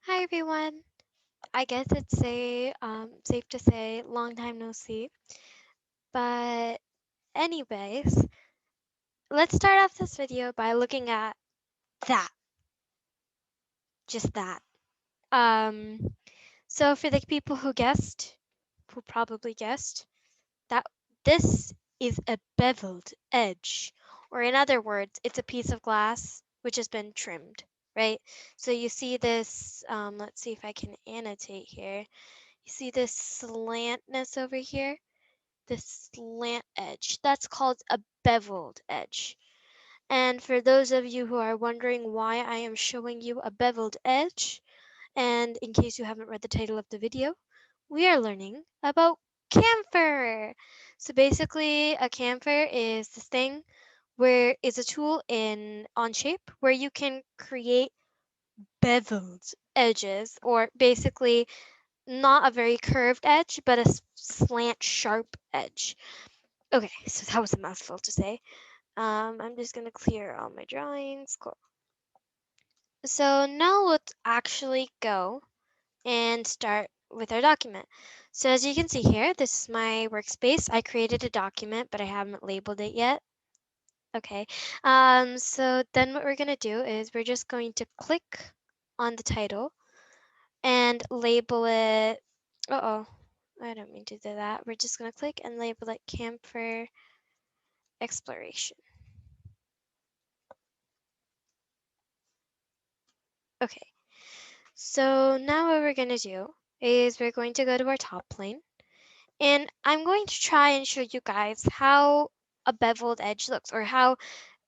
Hi everyone. I guess it's safe to say long time no see. But anyways, let's start off this video by looking at that. Just that. Um so for the people who probably guessed, that this is a beveled edge. Or in other words, it's a piece of glass which has been trimmed, right? So you see this, let's see if I can annotate here. You see this slantness over here? This slant edge. That's called a beveled edge. And for those of you who are wondering why I am showing you a beveled edge, and in case you haven't read the title of the video, we are learning about Chamfer. So basically, a chamfer is this thing where is a tool in Onshape where you can create beveled edges, or basically not a very curved edge, but a slant sharp edge. Okay, so that was a mouthful to say. I'm just gonna clear all my drawings. Cool. So now let's actually go and start with our document. So as you can see here, this is my workspace. I created a document, but I haven't labeled it yet. Okay, so then what we're gonna do is we're just going to click on the title and label it. Uh-oh, I don't mean to do that. We're just gonna click and label it Camphor Exploration. Okay, so now what we're gonna do is we're going to go to our top plane, and I'm going to try and show you guys how a beveled edge looks, or how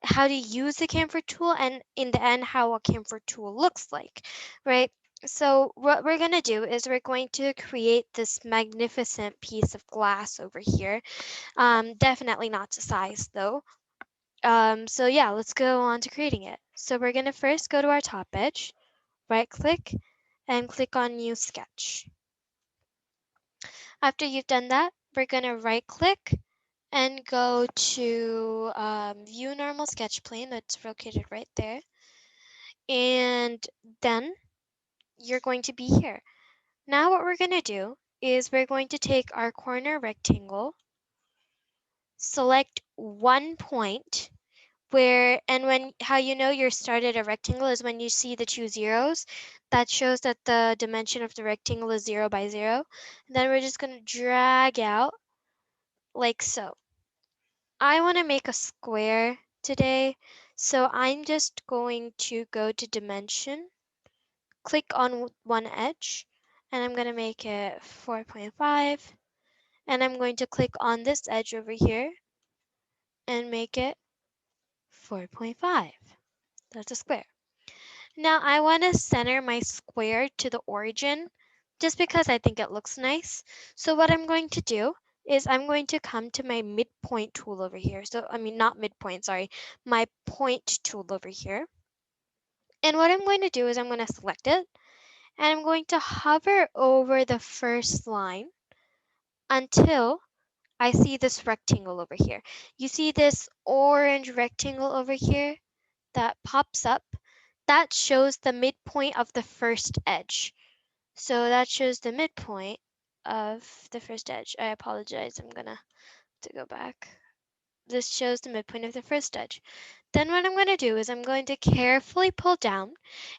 to use the camphor tool, and in the end how a camphor tool looks like, right? So what we're going to do is we're going to create this magnificent piece of glass over here. Definitely not to size though. So yeah, let's go on to creating it. So we're going to first go to our top edge, right click, and click on new sketch. After you've done that, we're going to right click and go to view normal sketch plane that's located right there. And then you're going to be here. Now what we're going to do is we're going to take our corner rectangle, select one point where, and when, how you know you're started a rectangle is when you see the two zeros. That shows that the dimension of the rectangle is 0 by 0. And then we're just going to drag out like so. I want to make a square today, so I'm just going to go to dimension, click on one edge, and I'm going to make it 4.5, and I'm going to click on this edge over here and make it 4.5. That's a square. Now I want to center my square to the origin just because I think it looks nice. So what I'm going to do is I'm going to come to my midpoint tool over here. So I mean not midpoint, sorry, my point tool over here. And what I'm going to do is I'm going to select it, and I'm going to hover over the first line until I see this rectangle over here. You see this orange rectangle over here that pops up? That shows the midpoint of the first edge. So that shows the midpoint of the first edge. I apologize, I'm gonna have to go back. This shows the midpoint of the first edge. Then what I'm going to do is I'm going to carefully pull down,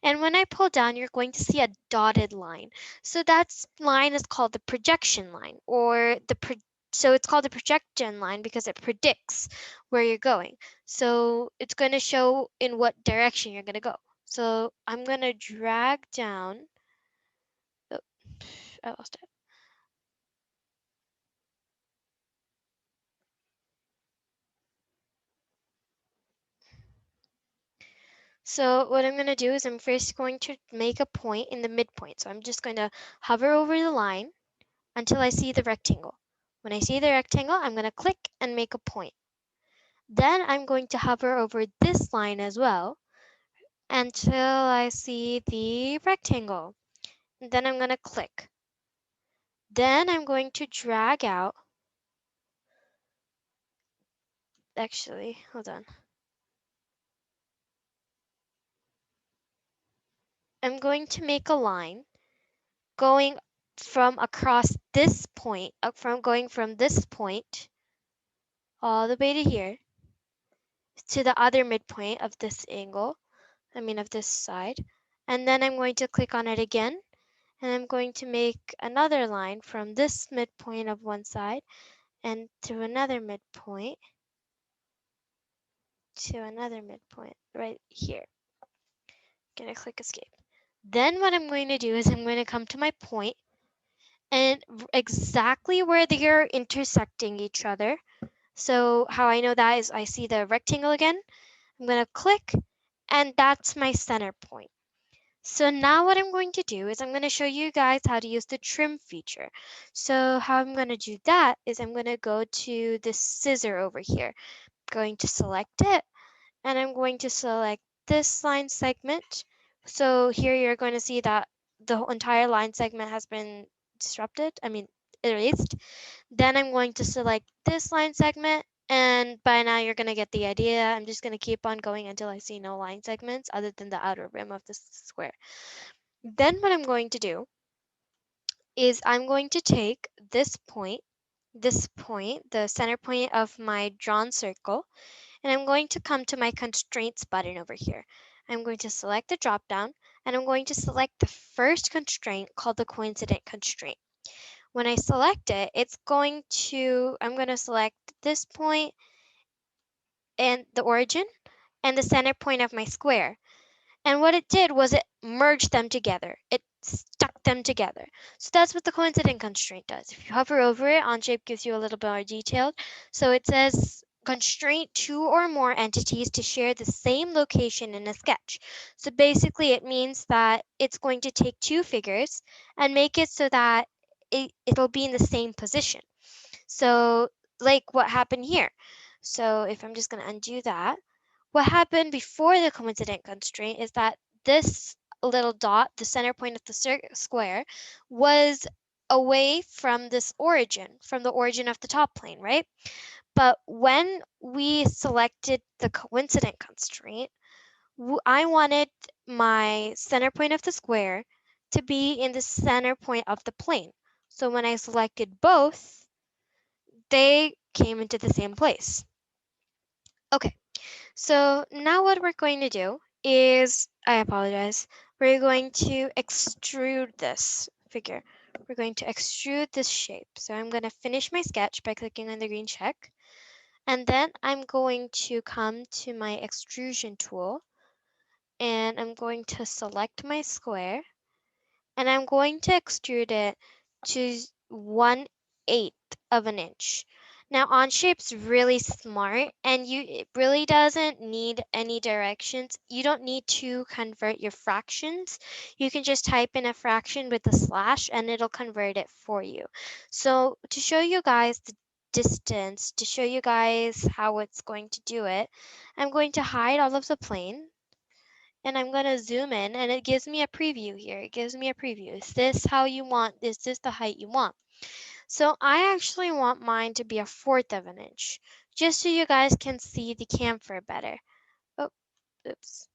and when I pull down you're going to see a dotted line. So that line is called the projection line, or so it's called the projection line because it predicts where you're going. So it's going to show in what direction you're going to go. So I'm going to drag down. Oh, I lost it. So what I'm going to do is I'm first going to make a point in the midpoint. So I'm just going to hover over the line until I see the rectangle. When I see the rectangle, I'm going to click and make a point. Then I'm going to hover over this line as well until I see the rectangle. And then I'm going to click. Then I'm going to drag out. Actually, hold on. I'm going to make a line going from across this point, from this point all the way to here to the other midpoint of this angle, of this side. And then I'm going to click on it again, and I'm going to make another line from this midpoint of one side and to another midpoint right here. I'm gonna click escape. Then what I'm going to do is I'm going to come to my point, and exactly where they are intersecting each other. So how I know that is I see the rectangle again. I'm going to click, and that's my center point. So now what I'm going to do is I'm going to show you guys how to use the trim feature. So how I'm going to do that is I'm going to go to the scissor over here. I'm going to select it, and I'm going to select this line segment. So here you're going to see that the entire line segment has been erased. Then I'm going to select this line segment, and by now you're going to get the idea. I'm just going to keep on going until I see no line segments other than the outer rim of the square. Then what I'm going to do is I'm going to take this point, the center point of my drawn circle, and I'm going to come to my constraints button over here. I'm going to select the drop down, and I'm going to select the first constraint called the coincident constraint. When I select it, I'm going to select this point and the origin and the center point of my square. And what it did was it merged them together. It stuck them together. So that's what the coincident constraint does. If you hover over it, Onshape gives you a little bit more detailed. So it says constraint two or more entities to share the same location in a sketch. So basically it means that it's going to take two figures and make it so that it'll be in the same position. So like what happened here. So if I'm just going to undo that, what happened before the coincident constraint is that this little dot, the center point of the square, was away from from the origin of the top plane, right? But when we selected the coincident constraint, I wanted my center point of the square to be in the center point of the plane. So when I selected both, they came into the same place. Okay. So now what we're going to do is, I apologize, we're going to extrude this figure. We're going to extrude this shape. So I'm going to finish my sketch by clicking on the green check. And then I'm going to come to my extrusion tool, and I'm going to select my square, and I'm going to extrude it to 1/8 of an inch. Now Onshape's really smart, and it really doesn't need any directions. You don't need to convert your fractions. You can just type in a fraction with a slash and it'll convert it for you. So to show you guys the distance, to show you guys how it's going to do it, I'm going to hide all of the plane, and I'm going to zoom in, and it gives me a preview here. It gives me a preview. Is this how you want? Is this the height you want? So I actually want mine to be 1/4 of an inch, just so you guys can see the chamfer better. Oh, oops.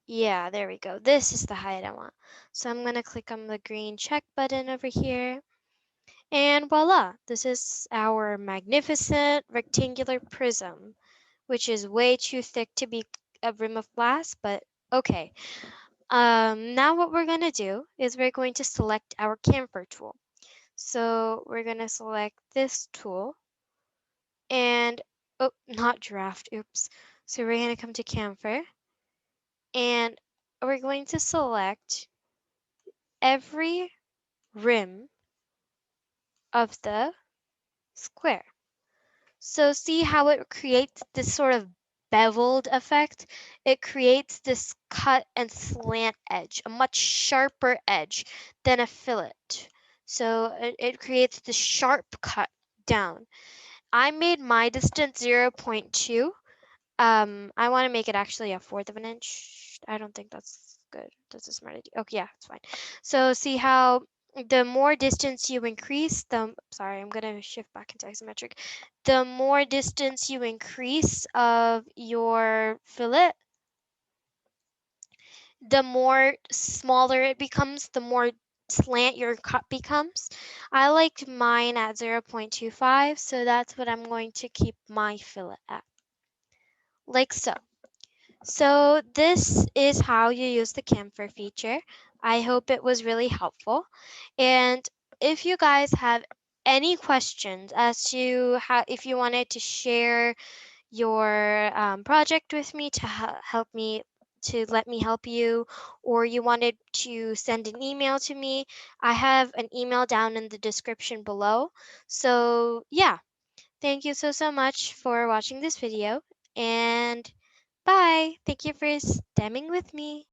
Yeah, there we go. This is the height I want. So I'm going to click on the green check button over here. And voila, this is our magnificent rectangular prism, which is way too thick to be a rim of glass, but okay. Now what we're gonna do is we're going to select our chamfer tool. So we're gonna select this tool, and oh, not draft, oops. So we're gonna come to chamfer, and we're going to select every rim of the square. So see how it creates this sort of beveled effect? It creates this cut and slant edge, a much sharper edge than a fillet. So it creates this sharp cut down. I made my distance 0.2. I want to make it actually 1/4 of an inch. I don't think that's good. That's a smart idea. Okay, yeah, it's fine. So see how the more distance you increase, sorry, I'm gonna shift back into isometric. The more distance you increase of your fillet, the more smaller it becomes, the more slant your cut becomes. I like mine at 0.25, so that's what I'm going to keep my fillet at, like so. So this is how you use the camphor feature. I hope it was really helpful. And if you guys have any questions as to how, if you wanted to share your project with me to help me, to let me help you, or you wanted to send an email to me, I have an email down in the description below. So yeah, thank you so much for watching this video, and bye. Thank you for stemming with me.